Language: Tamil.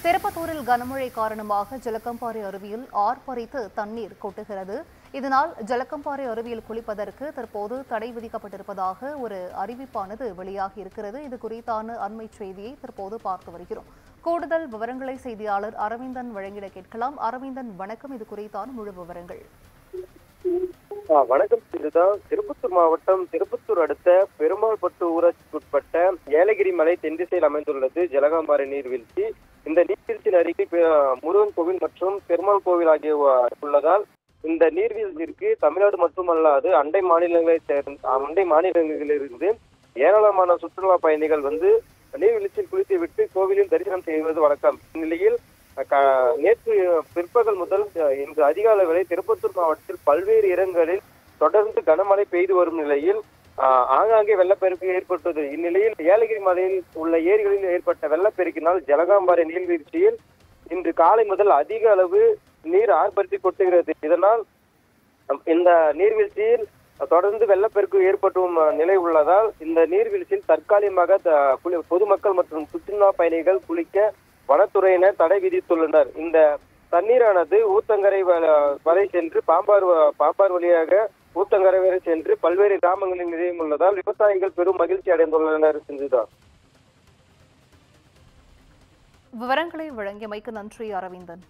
திருப்பத்தூரில் கனமழை காரணமாக ஜலக்கம்பாறை அருவியில் ஆர்ப்பரித்து தண்ணீர் கொட்டுகிறது. இதனால் ஜலக்கம்பாறை அருவியில் குளிப்பதற்கு தற்போது தடை விதிக்கப்பட்டிருப்பதாக ஒரு அறிவிப்பானது வெளியாகி இருக்கிறது. இது குறித்தான அண்மை செய்தியை தற்போது பார்த்து வருகிறோம். கூடுதல் விவரங்களை செய்தியாளர் அரவிந்தன் வழங்கிட கேட்கலாம். அரவிந்தன், வணக்கம். இது குறித்தான முழு விவரங்கள். வணக்கம். இதுதான் திருப்பத்தூர் மாவட்டம் திருப்பத்தூர் அடுத்த பெருமாள்பட்டு ஊராட்சிக்குட்பட்ட ஏலகிரி மலை தென்திசையில் அமைந்துள்ளது ஜலகம்பாறை நீர்வீழ்ச்சி. இந்த நீர்வீழ்ச்சியின் அருகே முருகன் கோவில் மற்றும் பெருமாள் கோவில் ஆகிய உள்ளதால் இந்த நீர்வீழ்ச்சிக்கு தமிழ்நாடு மட்டுமல்லாது அண்டை மாநிலங்களிலிருந்து ஏராளமான சுற்றுலா பயணிகள் நீர்வீழ்ச்சியில் குளித்துவிட்டு கோவிலில் தரிசனம் செய்வது வழக்கம். இந்நிலையில் நேற்று பிற்பகல் முதல் இன்று அதிகாலை வரை திருப்பத்தூர் மாவட்டத்தில் பல்வேறு இடங்களில் தொடர்ந்து கனமழை பெய்து வரும் நிலையில் ஆங்காங்கே வெள்ளப்பெருக்கு ஏற்பட்டது. இந்நிலையில் ஏலகிரி மலையில் உள்ள ஏரிகளில் ஏற்பட்ட வெள்ளப்பெருக்கினால் ஜலகம்பாறை நீர்வீழ்ச்சியில் இன்று காலை முதல் அதிக அளவு நீர் ஆர்ப்பரித்து கொட்டுகிறது. இதனால் இந்த நீர்வீழ்ச்சியில் தொடர்ந்து வெள்ளப்பெருக்கு ஏற்பட்டும் நிலை உள்ளதால் இந்த நீர்வீழ்ச்சியில் தற்காலிகமாக பொதுமக்கள் மற்றும் சுற்றுலா பயணிகள் குளிக்க வனத்துறையினர் தடை விதித்துள்ளனர். இந்த தண்ணீரானது ஊத்தங்கரை வரை சென்று பாம்பார் வழியாக ஊத்தங்கரை வரை சென்று பல்வேறு கிராமங்களில் நிறையும் உள்ளதால் விவசாயிகள் பெரும் மகிழ்ச்சி அடைந்துள்ளனர். செஞ்சுதான் விவரங்களை வழங்கியமைக்கு நன்றி அரவிந்தன்.